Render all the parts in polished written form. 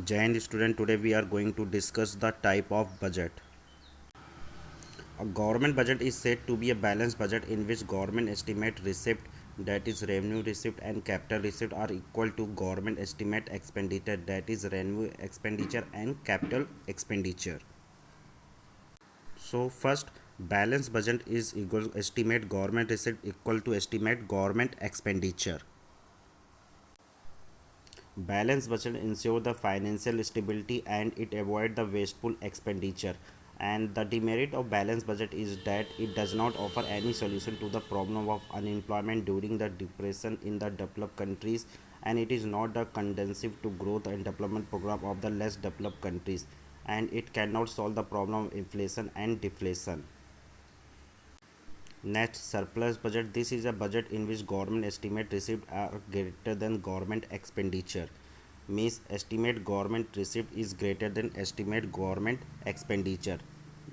Jain student, today we are going to discuss the type of budget. A government budget is said to be a balanced budget in which government estimate receipt, that is revenue receipt, and capital receipt are equal to government estimate expenditure, that is revenue expenditure and capital expenditure. So first, balanced budget is equal to estimate government receipt equal to estimate government expenditure. Balanced budget ensure the financial stability and it avoid the wasteful expenditure. And the demerit of balanced budget is that it does not offer any solution to the problem of unemployment during the depression in the developed countries, and it is not the conducive to growth and development program of the less developed countries, and it cannot solve the problem of inflation and deflation. Next, surplus budget. This is a budget in which government estimate received are greater than government expenditure. Means estimate government receipt is greater than estimate government expenditure.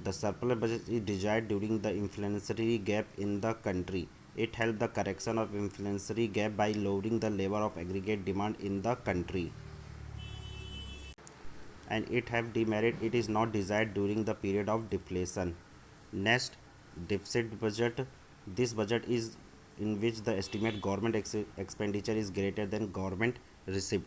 The surplus budget is desired during the inflationary gap in the country. It helps the correction of inflationary gap by lowering the level of aggregate demand in the country. And it have demerit, it is not desired during the period of deflation. Next, deficit budget. This budget is in which the estimate government expenditure is greater than government receipt.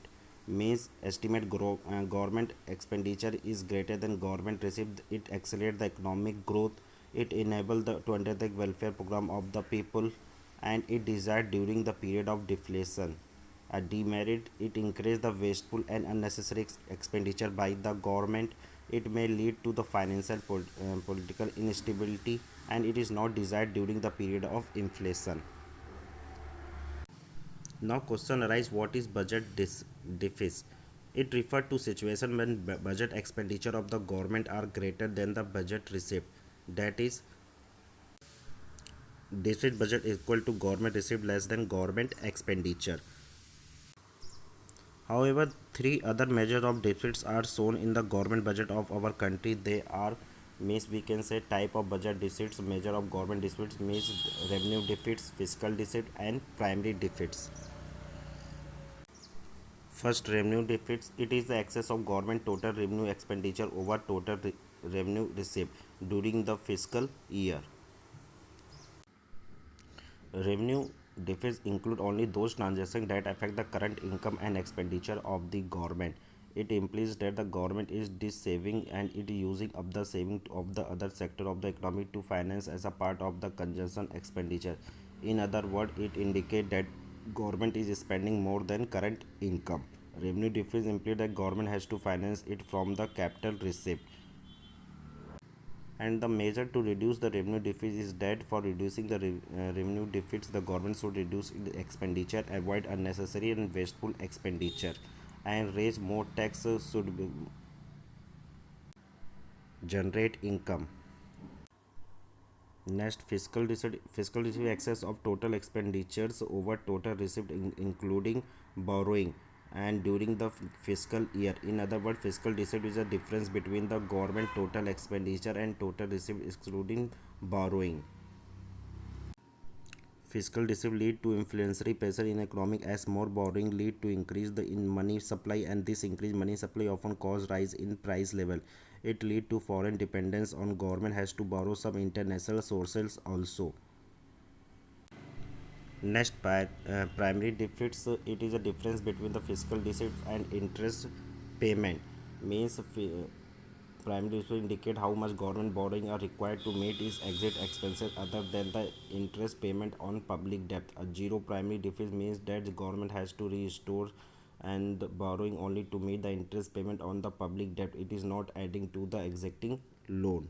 Means estimate government expenditure is greater than government receipt. It accelerates the economic growth. It enables the to undertake welfare program of the people, and it desired during the period of deflation. A demerit, it increases the wasteful and unnecessary expenditure by the government. It may lead to the financial political instability, and it is not desired during the period of inflation. Now question arises, what is budget deficit? It refers to situation when budget expenditure of the government are greater than the budget receipt. That is, deficit budget equal to government receipt less than government expenditure. However, three other measures of deficits are shown in the government budget of our country. They are, means we can say, type of budget deficits, measure of government deficits, means revenue deficits, fiscal deficit, and primary deficits. First, revenue deficits. It is the excess of government total revenue expenditure over total revenue received during the fiscal year. Revenue deficits include only those transactions that affect the current income and expenditure of the government. It implies that the government is saving and it is using up the saving of the other sector of the economy to finance as a part of the consumption expenditure. In other words, it indicates that government is spending more than current income. Revenue deficits imply that government has to finance it from the capital receipt. And the measure to reduce the revenue deficit is that for reducing the revenue deficits, the government should reduce its expenditure, avoid unnecessary and wasteful expenditure, and raise more taxes should generate income. Next, fiscal deficit. Fiscal deficit excess of total expenditures over total receipt, including borrowing, and during the fiscal year. In other words, fiscal deficit is a difference between the government total expenditure and total receipt excluding borrowing. Fiscal deficit lead to inflationary pressure in economic as more borrowing lead to increase the in money supply, and this increased money supply often cause rise in price level. It lead to foreign dependence on government has to borrow some international sources also. Next, primary deficits. It is a difference between the fiscal deficit and interest payment. Means primary deficit indicate how much government borrowing are required to meet its exit expenses other than the interest payment on public debt. A zero primary deficit means that the government has to restore and borrowing only to meet the interest payment on the public debt. It is not adding to the existing loan.